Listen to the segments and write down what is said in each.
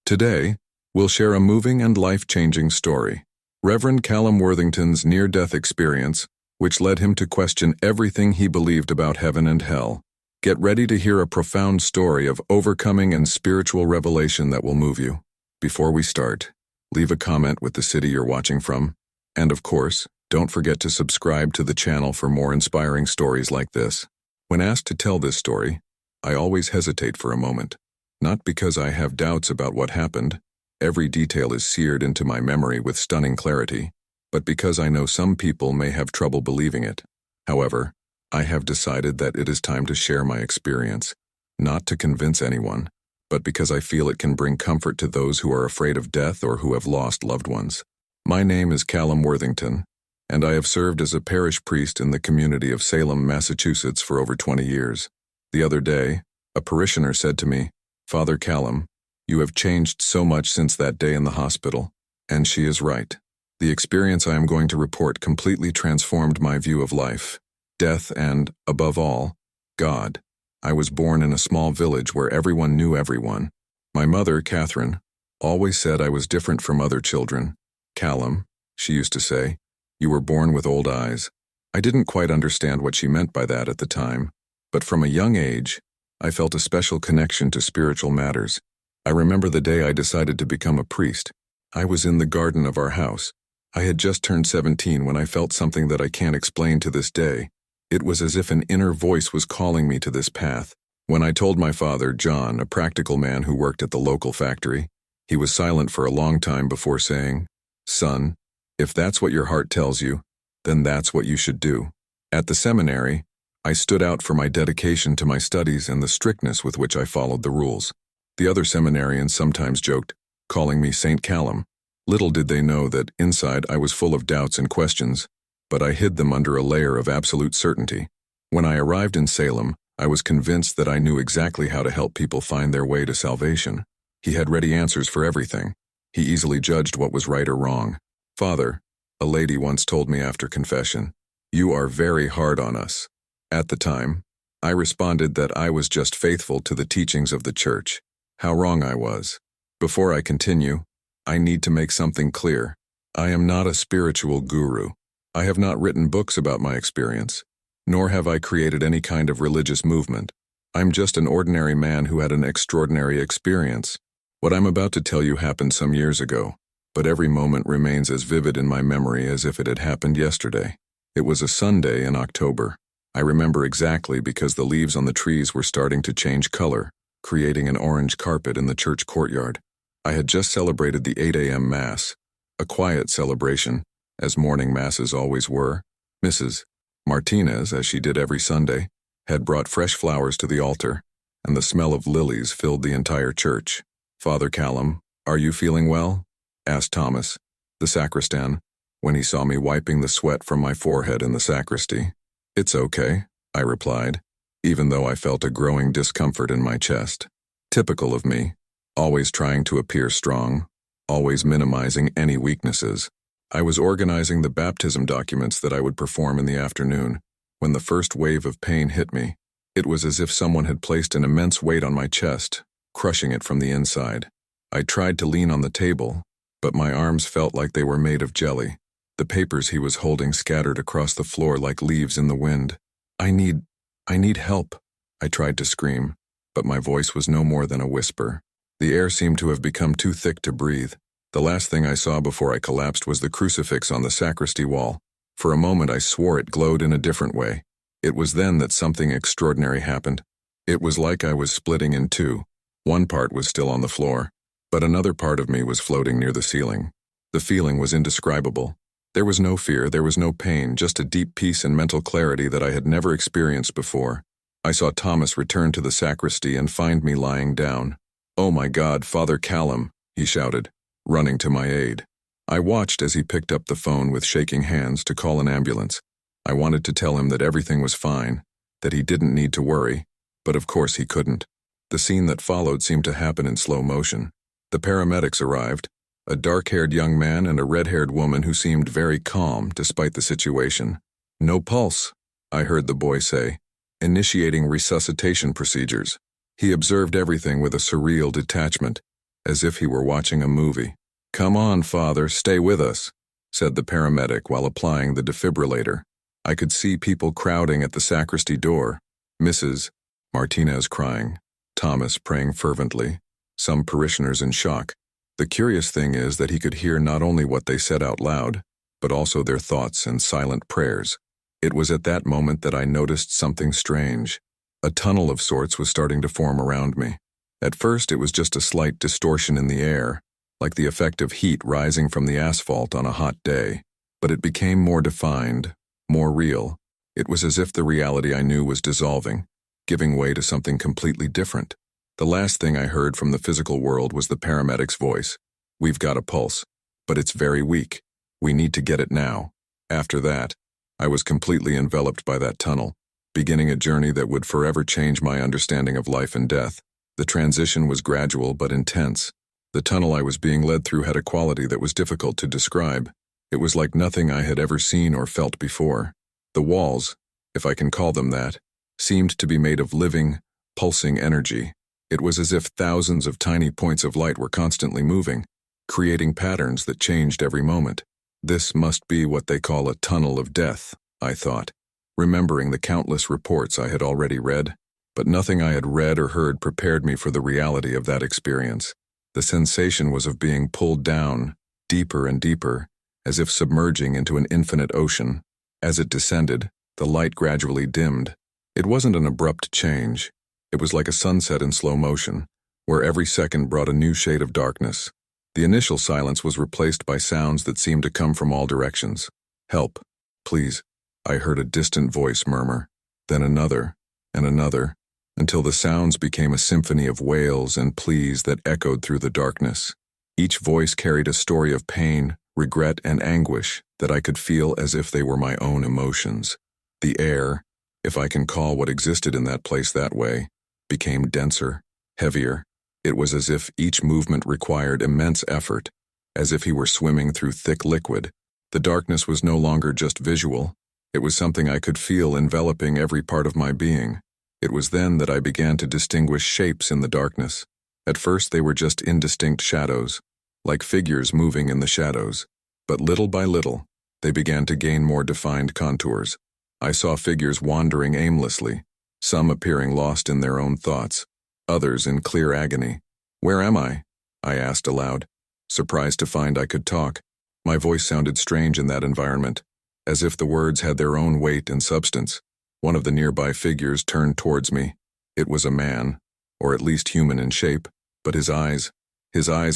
Today, we'll share a moving and life-changing story. Reverend Callum Worthington's near-death experience, which led him to question everything he believed about heaven and hell. Get ready to hear a profound story of overcoming and spiritual revelation that will move you. Before we start, leave a comment with the city you're watching from. And of course, don't forget to subscribe to the channel for more inspiring stories like this. When asked to tell this story, I always hesitate for a moment. Not because I have doubts about what happened, every detail is seared into my memory with stunning clarity, but because I know some people may have trouble believing it. However, I have decided that it is time to share my experience, not to convince anyone, but because I feel it can bring comfort to those who are afraid of death or who have lost loved ones. My name is Callum Worthington, and I have served as a parish priest in the community of Salem, Massachusetts for over 20 years. The other day, a parishioner said to me, "Father Callum, you have changed so much since that day in the hospital," and she is right. The experience I am going to report completely transformed my view of life, death, and, above all, God. I was born in a small village where everyone knew everyone. My mother, Catherine, always said I was different from other children. "Callum," she used to say, "you were born with old eyes." I didn't quite understand what she meant by that at the time, but from a young age, I felt a special connection to spiritual matters. I remember the day I decided to become a priest. I was in the garden of our house. I had just turned 17 when I felt something that I can't explain to this day. It was as if an inner voice was calling me to this path. When I told my father, John, a practical man who worked at the local factory, he was silent for a long time before saying, "Son, if that's what your heart tells you, then that's what you should do." At the seminary, I stood out for my dedication to my studies and the strictness with which I followed the rules. The other seminarians sometimes joked, calling me Saint Callum. Little did they know that inside I was full of doubts and questions, but I hid them under a layer of absolute certainty. When I arrived in Salem, I was convinced that I knew exactly how to help people find their way to salvation. He had ready answers for everything. He easily judged what was right or wrong. "Father," a lady once told me after confession, "you are very hard on us." At the time, I responded that I was just faithful to the teachings of the church. How wrong I was. Before I continue, I need to make something clear. I am not a spiritual guru. I have not written books about my experience, nor have I created any kind of religious movement. I'm just an ordinary man who had an extraordinary experience. What I'm about to tell you happened some years ago, but every moment remains as vivid in my memory as if it had happened yesterday. It was a Sunday in October. I remember exactly because the leaves on the trees were starting to change color, creating an orange carpet in the church courtyard. I had just celebrated the 8 a.m. Mass, a quiet celebration, as morning masses always were. Mrs. Martinez, as she did every Sunday, had brought fresh flowers to the altar, and the smell of lilies filled the entire church. "Father Callum, are you feeling well?" asked Thomas, the sacristan, when he saw me wiping the sweat from my forehead in the sacristy. "It's okay," I replied, even though I felt a growing discomfort in my chest. Typical of me, always trying to appear strong, always minimizing any weaknesses. I was organizing the baptism documents that I would perform in the afternoon, when the first wave of pain hit me. It was as if someone had placed an immense weight on my chest, crushing it from the inside. I tried to lean on the table, but my arms felt like they were made of jelly. The papers he was holding scattered across the floor like leaves in the wind. I need help," I tried to scream, but my voice was no more than a whisper. The air seemed to have become too thick to breathe. The last thing I saw before I collapsed was the crucifix on the sacristy wall. For a moment I swore it glowed in a different way. It was then that something extraordinary happened. It was like I was splitting in two. One part was still on the floor, but another part of me was floating near the ceiling. The feeling was indescribable. There was no fear, there was no pain, just a deep peace and mental clarity that I had never experienced before. I saw Thomas return to the sacristy and find me lying down. "Oh my God, Father Callum," he shouted, running to my aid. I watched as he picked up the phone with shaking hands to call an ambulance. I wanted to tell him that everything was fine, that he didn't need to worry, but of course he couldn't. The scene that followed seemed to happen in slow motion. The paramedics arrived, a dark-haired young man and a red-haired woman who seemed very calm despite the situation. "No pulse," I heard the boy say, initiating resuscitation procedures. He observed everything with a surreal detachment. as if he were watching a movie. "Come on, Father, stay with us," said the paramedic while applying the defibrillator. I could see people crowding at the sacristy door, Mrs. Martinez crying, Thomas praying fervently, some parishioners in shock. The curious thing is that he could hear not only what they said out loud, but also their thoughts and silent prayers. It was at that moment that I noticed something strange. A tunnel of sorts was starting to form around me. At first it was just a slight distortion in the air, like the effect of heat rising from the asphalt on a hot day. But it became more defined, more real. It was as if the reality I knew was dissolving, giving way to something completely different. The last thing I heard from the physical world was the paramedic's voice. "We've got a pulse, but it's very weak. We need to get it now." After that, I was completely enveloped by that tunnel, beginning a journey that would forever change my understanding of life and death. The transition was gradual but intense. The tunnel I was being led through had a quality that was difficult to describe. It was like nothing I had ever seen or felt before. The walls, if I can call them that, seemed to be made of living, pulsing energy. It was as if thousands of tiny points of light were constantly moving, creating patterns that changed every moment. This must be what they call a tunnel of death, I thought, remembering the countless reports I had already read. But nothing I had read or heard prepared me for the reality of that experience. The sensation was of being pulled down, deeper and deeper, as if submerging into an infinite ocean. As it descended, the light gradually dimmed. It wasn't an abrupt change. It was like a sunset in slow motion, where every second brought a new shade of darkness. The initial silence was replaced by sounds that seemed to come from all directions. "Help, please," I heard a distant voice murmur, then another, and another, until the sounds became a symphony of wails and pleas that echoed through the darkness. Each voice carried a story of pain, regret, and anguish that I could feel as if they were my own emotions. The air, if I can call what existed in that place that way, became denser, heavier. It was as if each movement required immense effort, as if he were swimming through thick liquid. The darkness was no longer just visual. It was something I could feel enveloping every part of my being. It was then that I began to distinguish shapes in the darkness. At first they were just indistinct shadows, like figures moving in the shadows. But little by little, they began to gain more defined contours. I saw figures wandering aimlessly, some appearing lost in their own thoughts, others in clear agony. "Where am I?" I asked aloud, surprised to find I could talk. My voice sounded strange in that environment, as if the words had their own weight and substance. One of the nearby figures turned towards me. It was a man, or at least human in shape, but his eyes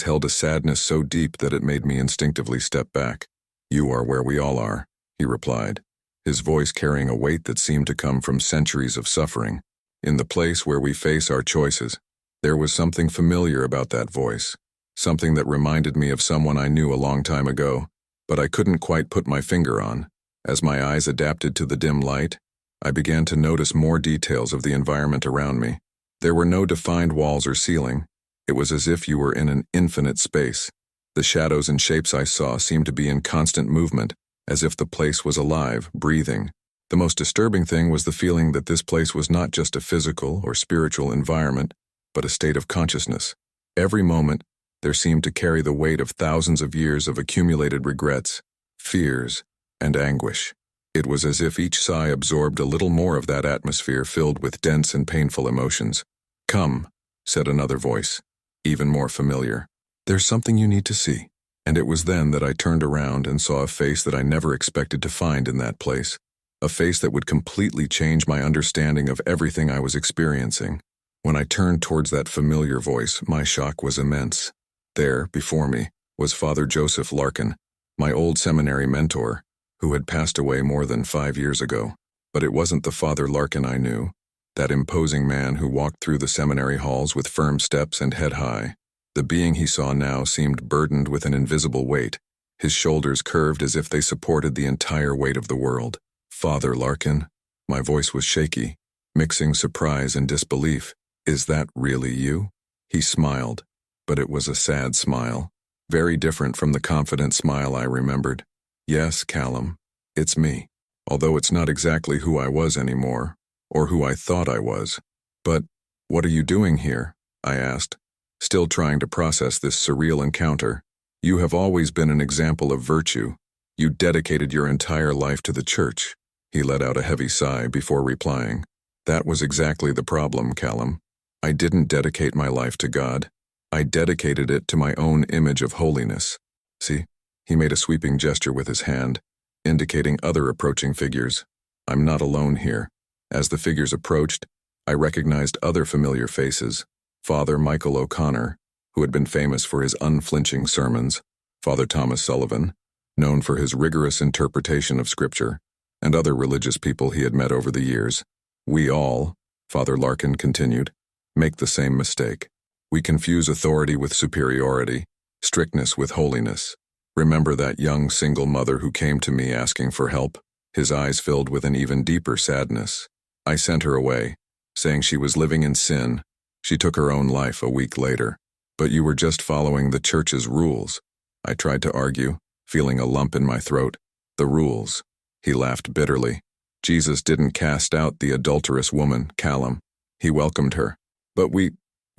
held a sadness so deep that it made me instinctively step back. "You are where we all are," he replied, his voice carrying a weight that seemed to come from centuries of suffering. In the place where we face our choices, there was something familiar about that voice, something that reminded me of someone I knew a long time ago, but I couldn't quite put my finger on. As my eyes adapted to the dim light, I began to notice more details of the environment around me. There were no defined walls or ceiling. It was as if you were in an infinite space. The shadows and shapes I saw seemed to be in constant movement, as if the place was alive, breathing. The most disturbing thing was the feeling that this place was not just a physical or spiritual environment, but a state of consciousness. Every moment, there seemed to carry the weight of thousands of years of accumulated regrets, fears, and anguish. It was as if each sigh absorbed a little more of that atmosphere filled with dense and painful emotions. "Come," said another voice, even more familiar. "There's something you need to see." And it was then that I turned around and saw a face that I never expected to find in that place. A face that would completely change my understanding of everything I was experiencing. When I turned towards that familiar voice, my shock was immense. There, before me, was Father Joseph Larkin, my old seminary mentor, who had passed away more than 5 years ago. But it wasn't the Father Larkin I knew, that imposing man who walked through the seminary halls with firm steps and head high. The being he saw now seemed burdened with an invisible weight, his shoulders curved as if they supported the entire weight of the world. "Father Larkin?" My voice was shaky, mixing surprise and disbelief. "Is that really you?" He smiled, but it was a sad smile, very different from the confident smile I remembered. "Yes, Callum, it's me, although it's not exactly who I was anymore, or who I thought I was. But what are you doing here?" I asked, still trying to process this surreal encounter. You have always been an example of virtue. You dedicated your entire life to the church. He let out a heavy sigh before replying. That was exactly the problem, Callum. I didn't dedicate my life to God. I dedicated it to my own image of holiness. See? He made a sweeping gesture with his hand, indicating other approaching figures. I'm not alone here. As the figures approached, I recognized other familiar faces. Father Michael O'Connor, who had been famous for his unflinching sermons, Father Thomas Sullivan, known for his rigorous interpretation of Scripture, and other religious people he had met over the years. We all, Father Larkin continued, make the same mistake. We confuse authority with superiority, strictness with holiness. Remember that young single mother who came to me asking for help, his eyes filled with an even deeper sadness. I sent her away, saying she was living in sin. She took her own life a week later. But you were just following the church's rules. I tried to argue, feeling a lump in my throat. The rules. He laughed bitterly. Jesus didn't cast out the adulterous woman, Callum. He welcomed her. But we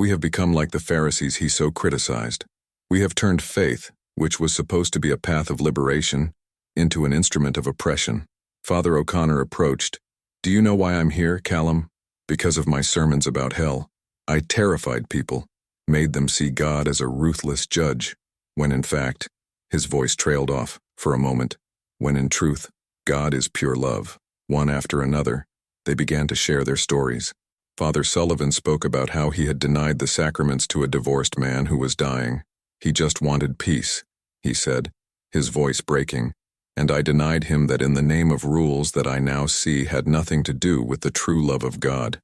have become like the Pharisees he so criticized. We have turned faith, which was supposed to be a path of liberation, into an instrument of oppression. Father O'Connor approached. Do you know why I'm here, Callum? Because of my sermons about hell. I terrified people, made them see God as a ruthless judge, when in fact, his voice trailed off for a moment, when in truth, God is pure love. One after another, they began to share their stories. Father Sullivan spoke about how he had denied the sacraments to a divorced man who was dying. He just wanted peace, he said, his voice breaking, and I denied him that in the name of rules that I now see had nothing to do with the true love of God.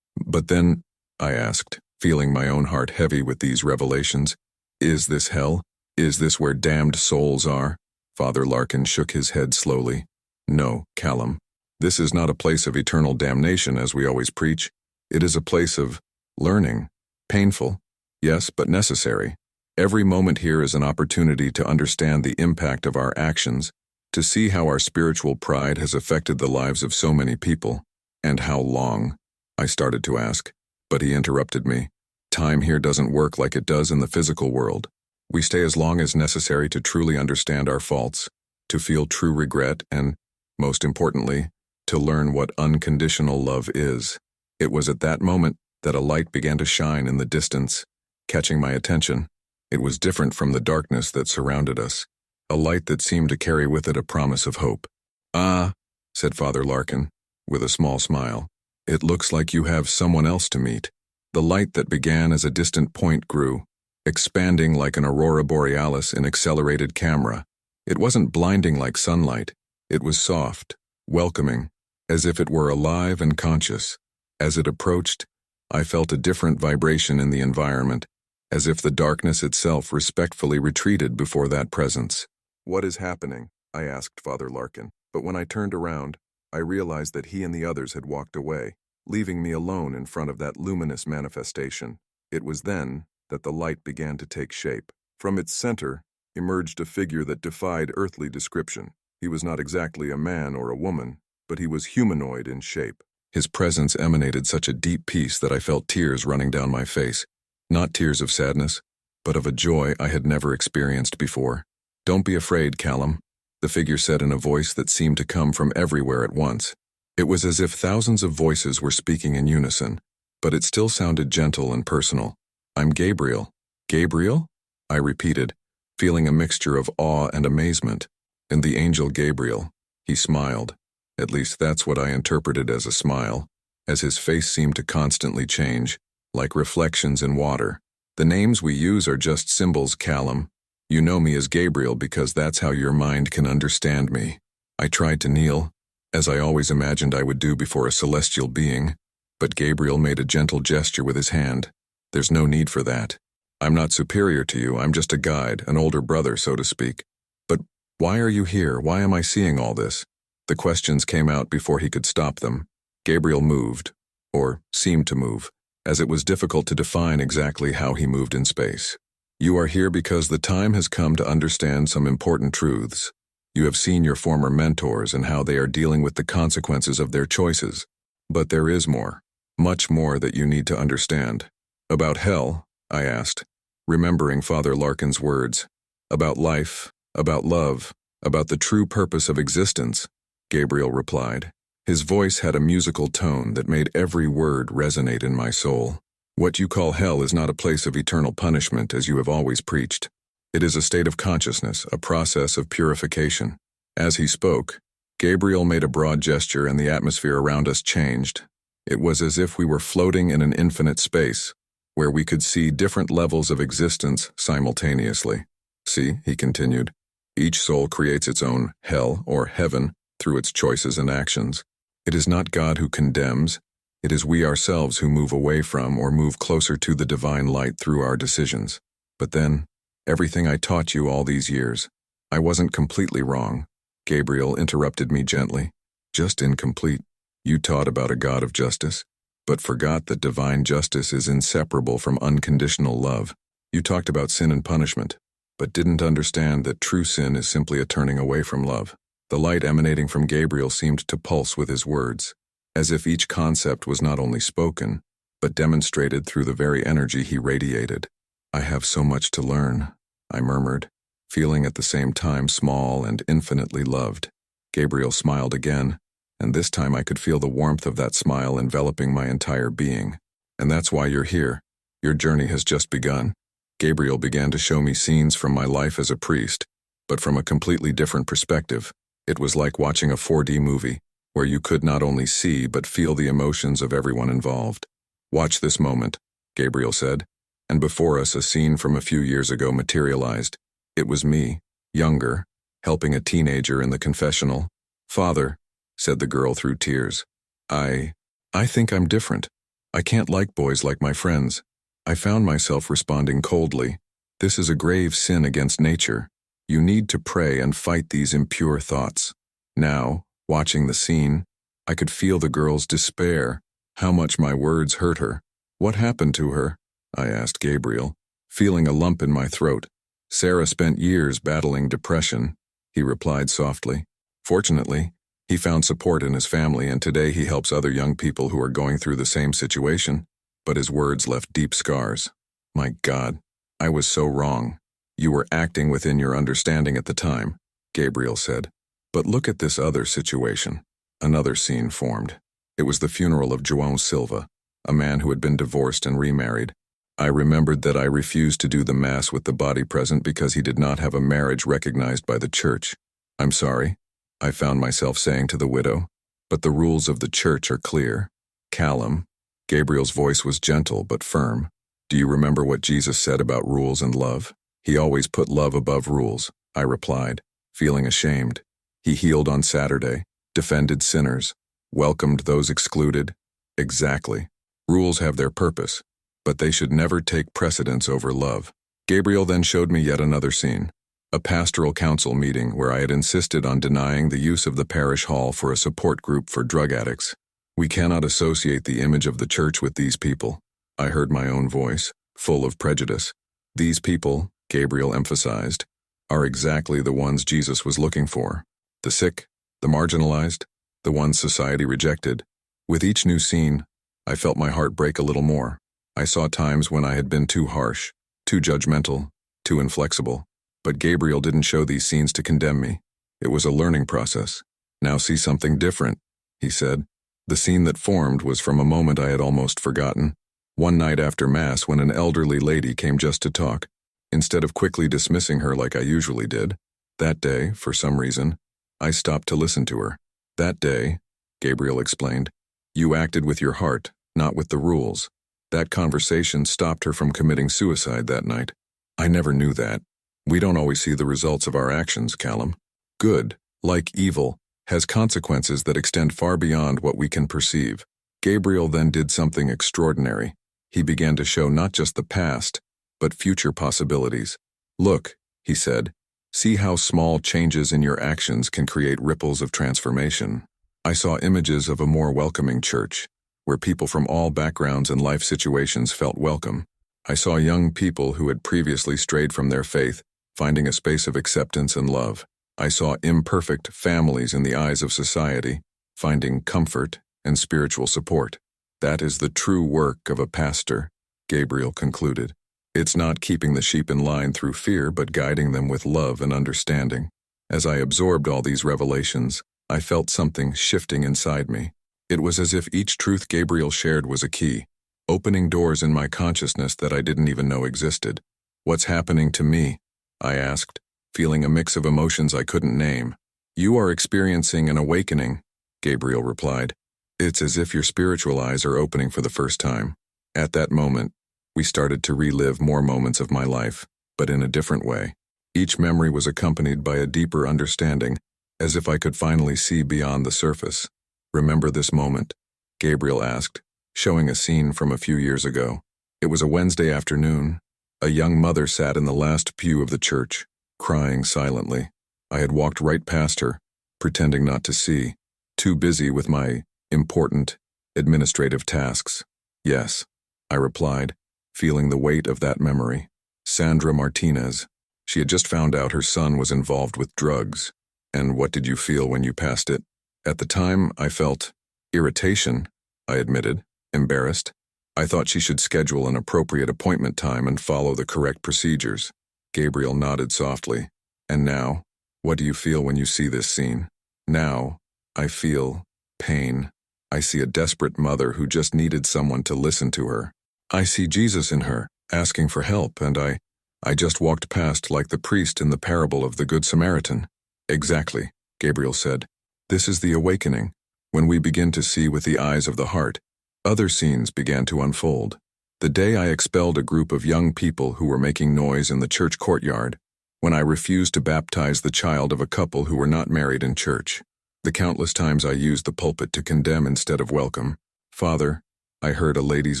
But then, I asked, feeling my own heart heavy with these revelations, is this hell? Is this where damned souls are? Father Larkin shook his head slowly. No, Callum. This is not a place of eternal damnation as we always preach. It is a place of learning. Painful, yes, but necessary. Every moment here is an opportunity to understand the impact of our actions, to see how our spiritual pride has affected the lives of so many people. And how long? I started to ask, but he interrupted me. Time here doesn't work like it does in the physical world. We stay as long as necessary to truly understand our faults, to feel true regret, and, most importantly, to learn what unconditional love is. It was at that moment that a light began to shine in the distance, catching my attention. It was different from the darkness that surrounded us, a light that seemed to carry with it a promise of hope. Ah, said Father Larkin, with a small smile. It looks like you have someone else to meet. The light that began as a distant point grew, expanding like an aurora borealis in accelerated camera. It wasn't blinding like sunlight. It was soft, welcoming, as if it were alive and conscious. As it approached, I felt a different vibration in the environment, as if the darkness itself respectfully retreated before that presence. What is happening? I asked Father Larkin, but when I turned around, I realized that he and the others had walked away, leaving me alone in front of that luminous manifestation. It was then that the light began to take shape. From its center emerged a figure that defied earthly description. He was not exactly a man or a woman, but he was humanoid in shape. His presence emanated such a deep peace that I felt tears running down my face. Not tears of sadness, but of a joy I had never experienced before. Don't be afraid, Callum, the figure said in a voice that seemed to come from everywhere at once. It was as if thousands of voices were speaking in unison, but it still sounded gentle and personal. I'm Gabriel. Gabriel? I repeated, feeling a mixture of awe and amazement. And the angel Gabriel. He smiled. At least that's what I interpreted as a smile, as his face seemed to constantly change, like reflections in water. The names we use are just symbols, Callum. You know me as Gabriel because that's how your mind can understand me. I tried to kneel, as I always imagined I would do before a celestial being, but Gabriel made a gentle gesture with his hand. There's no need for that. I'm not superior to you, I'm just a guide, an older brother, so to speak. But why are you here? Why am I seeing all this? The questions came out before he could stop them. Gabriel moved, or seemed to move, as it was difficult to define exactly how he moved in space. You are here because the time has come to understand some important truths. You have seen your former mentors and how they are dealing with the consequences of their choices. But there is more, much more that you need to understand. About hell, I asked, remembering Father Larkin's words. About life, about love, about the true purpose of existence, Gabriel replied. His voice had a musical tone that made every word resonate in my soul. What you call hell is not a place of eternal punishment, as you have always preached. It is a state of consciousness, a process of purification. As he spoke, Gabriel made a broad gesture and the atmosphere around us changed. It was as if we were floating in an infinite space, where we could see different levels of existence simultaneously. See, he continued, each soul creates its own hell or heaven through its choices and actions. It is not God who condemns, it is we ourselves who move away from or move closer to the divine light through our decisions. But then, everything I taught you all these years, I wasn't completely wrong. Gabriel interrupted me gently. Just incomplete. You taught about a God of justice, but forgot that divine justice is inseparable from unconditional love. You talked about sin and punishment, but didn't understand that true sin is simply a turning away from love. The light emanating from Gabriel seemed to pulse with his words, as if each concept was not only spoken, but demonstrated through the very energy he radiated. I have so much to learn, I murmured, feeling at the same time small and infinitely loved. Gabriel smiled again, and this time I could feel the warmth of that smile enveloping my entire being. And that's why you're here. Your journey has just begun. Gabriel began to show me scenes from my life as a priest, but from a completely different perspective. It was like watching a 4D movie, where you could not only see but feel the emotions of everyone involved. Watch this moment, Gabriel said, and before us a scene from a few years ago materialized. It was me, younger, helping a teenager in the confessional. Father, said the girl through tears, I think I'm different. I can't like boys like my friends. I found myself responding coldly. This is a grave sin against nature. You need to pray and fight these impure thoughts. Now, watching the scene, I could feel the girl's despair, how much my words hurt her. What happened to her? I asked Gabriel, feeling a lump in my throat. Sarah spent years battling depression, he replied softly. Fortunately, he found support in his family, and today he helps other young people who are going through the same situation. But his words left deep scars. My God, I was so wrong. You were acting within your understanding at the time, Gabriel said. But look at this other situation. Another scene formed. It was the funeral of João Silva, a man who had been divorced and remarried. I remembered that I refused to do the mass with the body present because he did not have a marriage recognized by the church. I'm sorry, I found myself saying to the widow, but the rules of the church are clear. Callum, Gabriel's voice was gentle but firm. Do you remember what Jesus said about rules and love? He always put love above rules, I replied, feeling ashamed. He healed on Saturday, defended sinners, welcomed those excluded. Exactly. Rules have their purpose, but they should never take precedence over love. Gabriel then showed me yet another scene, a pastoral council meeting where I had insisted on denying the use of the parish hall for a support group for drug addicts. We cannot associate the image of the church with these people. I heard my own voice, full of prejudice. These people, Gabriel emphasized, are exactly the ones Jesus was looking for. The sick, the marginalized, the ones society rejected. With each new scene, I felt my heart break a little more. I saw times when I had been too harsh, too judgmental, too inflexible. But Gabriel didn't show these scenes to condemn me. It was a learning process. Now see something different, he said. The scene that formed was from a moment I had almost forgotten. One night after Mass, when an elderly lady came just to talk, instead of quickly dismissing her like I usually did, that day, for some reason, I stopped to listen to her. That day, Gabriel explained, you acted with your heart, not with the rules. That conversation stopped her from committing suicide that night. I never knew that. We don't always see the results of our actions, Callum. Good, like evil, has consequences that extend far beyond what we can perceive. Gabriel then did something extraordinary. He began to show not just the past, but future possibilities. Look, he said, see how small changes in your actions can create ripples of transformation. I saw images of a more welcoming church, where people from all backgrounds and life situations felt welcome. I saw young people who had previously strayed from their faith, finding a space of acceptance and love. I saw imperfect families in the eyes of society, finding comfort and spiritual support. That is the true work of a pastor, Gabriel concluded. It's not keeping the sheep in line through fear, but guiding them with love and understanding. As I absorbed all these revelations, I felt something shifting inside me. It was as if each truth Gabriel shared was a key, opening doors in my consciousness that I didn't even know existed. "What's happening to me?" I asked, feeling a mix of emotions I couldn't name. "You are experiencing an awakening," Gabriel replied. "It's as if your spiritual eyes are opening for the first time." At that moment, we started to relive more moments of my life, but in a different way. Each memory was accompanied by a deeper understanding, as if I could finally see beyond the surface. "Remember this moment?" Gabriel asked, showing a scene from a few years ago. It was a Wednesday afternoon. A young mother sat in the last pew of the church, crying silently. I had walked right past her, pretending not to see, too busy with my important administrative tasks. "Yes," I replied, feeling the weight of that memory. Sandra Martinez. She had just found out her son was involved with drugs. "And what did you feel when you passed it?" "At the time, I felt irritation," I admitted, embarrassed. "I thought she should schedule an appropriate appointment time and follow the correct procedures." Gabriel nodded softly. "And now, what do you feel when you see this scene?" "Now, I feel pain. I see a desperate mother who just needed someone to listen to her. I see Jesus in her, asking for help, and I just walked past like the priest in the parable of the Good Samaritan." "Exactly," Gabriel said. "This is the awakening. When we begin to see with the eyes of the heart, other scenes began to unfold. The day I expelled a group of young people who were making noise in the church courtyard, when I refused to baptize the child of a couple who were not married in church. The countless times I used the pulpit to condemn instead of welcome. Father, I heard a lady's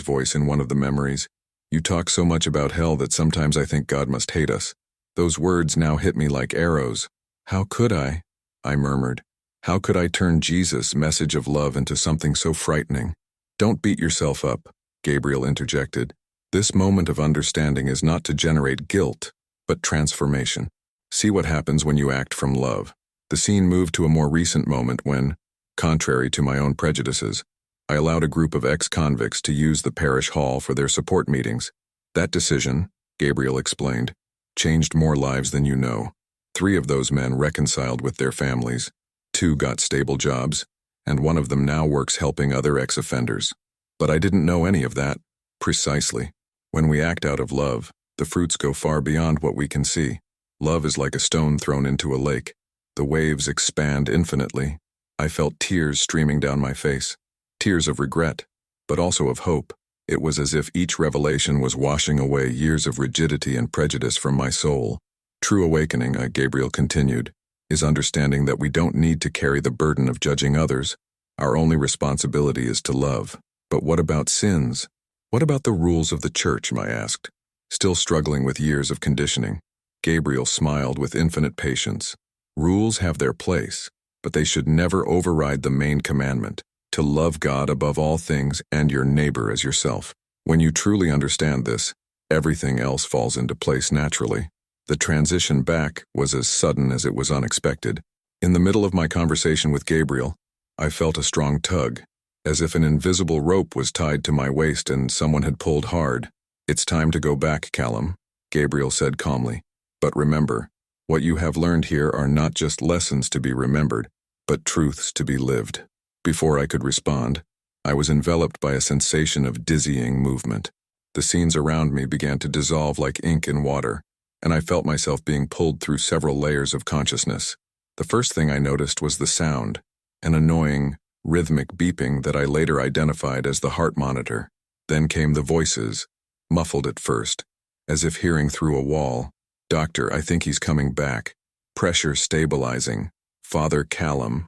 voice in one of the memories. You talk so much about hell that sometimes I think God must hate us. Those words now hit me like arrows. How could I murmured. How could I turn Jesus' message of love into something so frightening? Don't beat yourself up, Gabriel interjected. This moment of understanding is not to generate guilt, but transformation. See what happens when you act from love. The scene moved to a more recent moment when, contrary to my own prejudices, I allowed a group of ex-convicts to use the parish hall for their support meetings. That decision, Gabriel explained, changed more lives than you know. 3 of those men reconciled with their families, 2 got stable jobs, and 1 of them now works helping other ex-offenders. But I didn't know any of that. Precisely. When we act out of love, the fruits go far beyond what we can see. Love is like a stone thrown into a lake. The waves expand infinitely. I felt tears streaming down my face. Tears of regret, but also of hope. It was as if each revelation was washing away years of rigidity and prejudice from my soul. True awakening, Gabriel continued, is understanding that we don't need to carry the burden of judging others. Our only responsibility is to love. But what about sins? What about the rules of the church, I asked, still struggling with years of conditioning. Gabriel smiled with infinite patience. Rules have their place, but they should never override the main commandment, to love God above all things and your neighbor as yourself. When you truly understand this, everything else falls into place naturally. The transition back was as sudden as it was unexpected. In the middle of my conversation with Gabriel, I felt a strong tug, as if an invisible rope was tied to my waist and someone had pulled hard. It's time to go back, Callum, Gabriel said calmly. But remember, what you have learned here are not just lessons to be remembered, but truths to be lived. Before I could respond, I was enveloped by a sensation of dizzying movement. The scenes around me began to dissolve like ink in water, and I felt myself being pulled through several layers of consciousness. The first thing I noticed was the sound, an annoying, rhythmic beeping that I later identified as the heart monitor. Then came the voices, muffled at first, as if hearing through a wall. Doctor, I think he's coming back. Pressure stabilizing. Father Callum.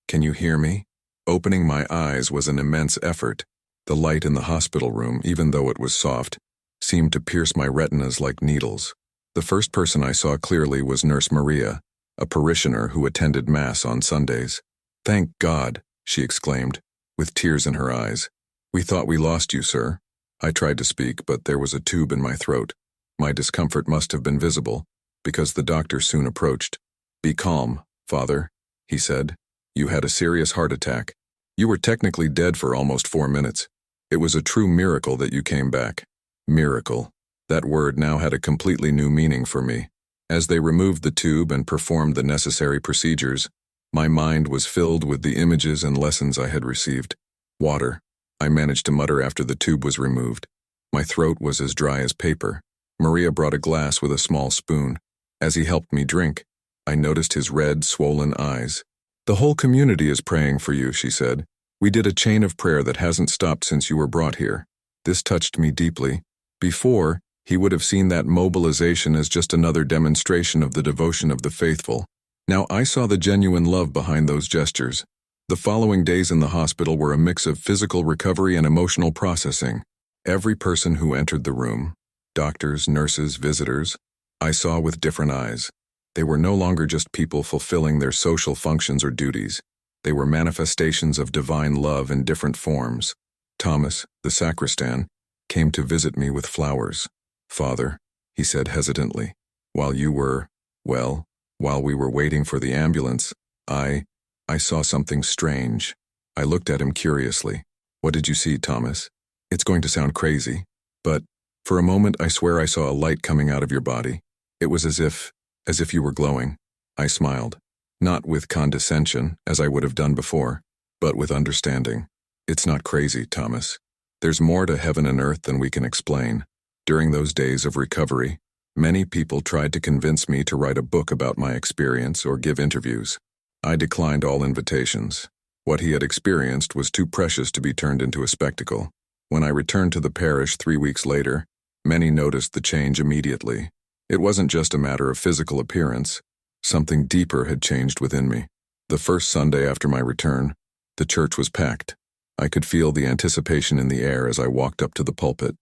Can you hear me? Opening my eyes was an immense effort. The light in the hospital room, even though it was soft, seemed to pierce my retinas like needles. The first person I saw clearly was Nurse Maria, a parishioner who attended Mass on Sundays. Thank God, she exclaimed, with tears in her eyes. We thought we lost you, sir. I tried to speak, but there was a tube in my throat. My discomfort must have been visible, because the doctor soon approached. Be calm, Father, he said. You had a serious heart attack. You were technically dead for almost 4 minutes. It was a true miracle that you came back. Miracle. That word now had a completely new meaning for me. As they removed the tube and performed the necessary procedures, my mind was filled with the images and lessons I had received. Water, I managed to mutter after the tube was removed. My throat was as dry as paper. Maria brought a glass with a small spoon. As he helped me drink, I noticed his red, swollen eyes. "The whole community is praying for you," she said. "We did a chain of prayer that hasn't stopped since you were brought here." This touched me deeply. Before, he would have seen that mobilization as just another demonstration of the devotion of the faithful. Now I saw the genuine love behind those gestures. The following days in the hospital were a mix of physical recovery and emotional processing. Every person who entered the room, doctors, nurses, visitors, I saw with different eyes. They were no longer just people fulfilling their social functions or duties. They were manifestations of divine love in different forms. Thomas, the sacristan, came to visit me with flowers. "Father," he said hesitantly, while we were waiting for the ambulance, I saw something strange." I looked at him curiously. "What did you see, Thomas?" "It's going to sound crazy, but for a moment I swear I saw a light coming out of your body. It was as if you were glowing." I smiled, not with condescension, as I would have done before, but with understanding. "It's not crazy, Thomas. There's more to heaven and earth than we can explain." During those days of recovery, many people tried to convince me to write a book about my experience or give interviews. I declined all invitations. What he had experienced was too precious to be turned into a spectacle. When I returned to the parish 3 weeks later, many noticed the change immediately. It wasn't just a matter of physical appearance. Something deeper had changed within me. The first Sunday after my return, the church was packed. I could feel the anticipation in the air as I walked up to the pulpit.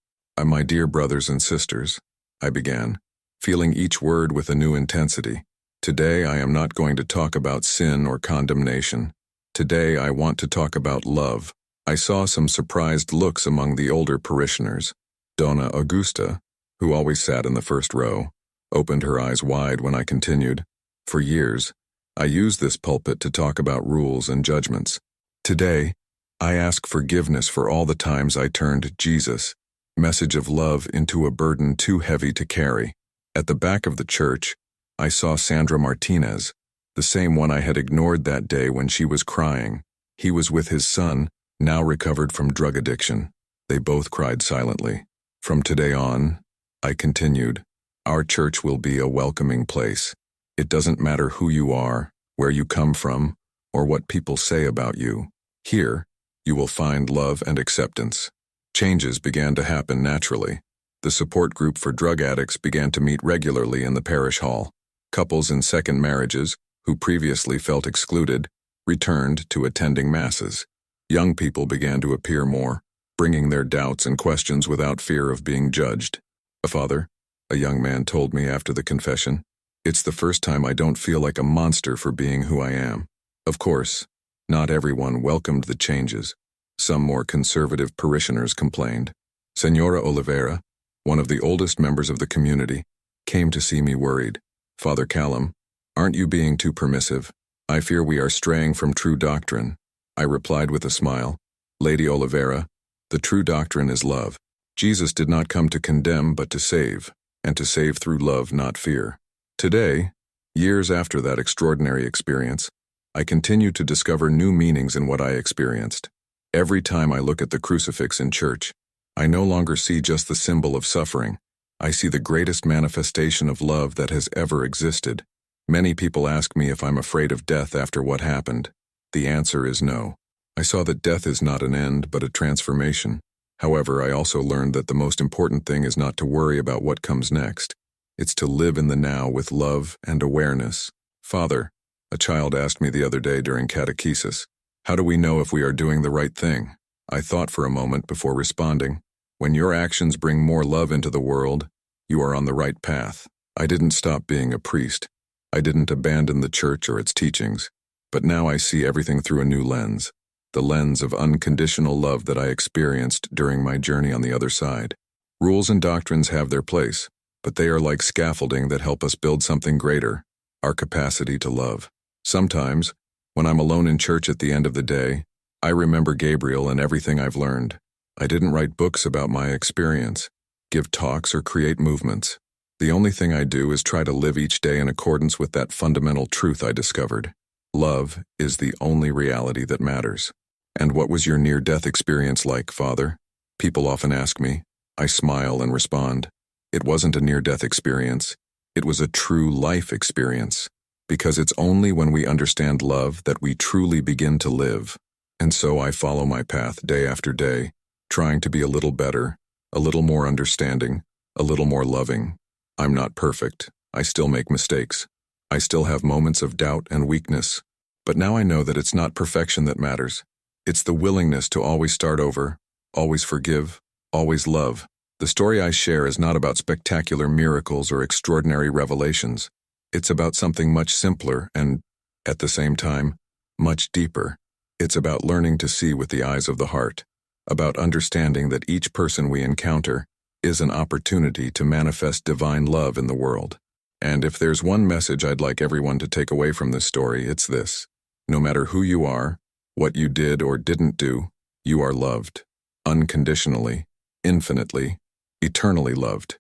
"My dear brothers and sisters," I began, feeling each word with a new intensity. "Today I am not going to talk about sin or condemnation. Today I want to talk about love." I saw some surprised looks among the older parishioners. Donna Augusta, who always sat in the first row, opened her eyes wide when I continued. "For years, I used this pulpit to talk about rules and judgments. Today, I ask forgiveness for all the times I turned Jesus' message of love into a burden too heavy to carry." At the back of the church, I saw Sandra Martinez, the same one I had ignored that day when she was crying. He was with his son, now recovered from drug addiction. They both cried silently. "From today on," I continued, "our church will be a welcoming place. It doesn't matter who you are, where you come from, or what people say about you. Here, you will find love and acceptance." Changes began to happen naturally. The support group for drug addicts began to meet regularly in the parish hall. Couples in second marriages, who previously felt excluded, returned to attending masses. Young people began to appear more, bringing their doubts and questions without fear of being judged. "Father," a young man told me after the confession, "it's the first time I don't feel like a monster for being who I am." Of course, not everyone welcomed the changes. Some more conservative parishioners complained. Senora Oliveira, one of the oldest members of the community, came to see me worried. "Father Callum, aren't you being too permissive? I fear we are straying from true doctrine." I replied with a smile, "Lady Oliveira, the true doctrine is love. Jesus did not come to condemn but to save, and to save through love, not fear." Today, years after that extraordinary experience, I continue to discover new meanings in what I experienced. Every time I look at the crucifix in church, I no longer see just the symbol of suffering. I see the greatest manifestation of love that has ever existed. Many people ask me if I'm afraid of death after what happened. The answer is no. I saw that death is not an end, but a transformation. However, I also learned that the most important thing is not to worry about what comes next. It's to live in the now with love and awareness. "Father," a child asked me the other day during catechesis, "how do we know if we are doing the right thing?" I thought for a moment before responding. "When your actions bring more love into the world, you are on the right path." I didn't stop being a priest. I didn't abandon the church or its teachings. But now I see everything through a new lens, the lens of unconditional love that I experienced during my journey on the other side. Rules and doctrines have their place, but they are like scaffolding that help us build something greater, our capacity to love. Sometimes, when I'm alone in church at the end of the day, I remember Gabriel and everything I've learned. I didn't write books about my experience, give talks, or create movements. The only thing I do is try to live each day in accordance with that fundamental truth I discovered. Love is the only reality that matters. And what was your near-death experience like, Father? People often ask me. I smile and respond. It wasn't a near-death experience. It was a true life experience. Because it's only when we understand love that we truly begin to live. And so I follow my path day after day, trying to be a little better, a little more understanding, a little more loving. I'm not perfect. I still make mistakes. I still have moments of doubt and weakness. But now I know that it's not perfection that matters. It's the willingness to always start over, always forgive, always love. The story I share is not about spectacular miracles or extraordinary revelations. It's about something much simpler and, at the same time, much deeper. It's about learning to see with the eyes of the heart, about understanding that each person we encounter is an opportunity to manifest divine love in the world. And if there's one message I'd like everyone to take away from this story, it's this. No matter who you are, what you did or didn't do, you are loved. Unconditionally, infinitely, eternally loved.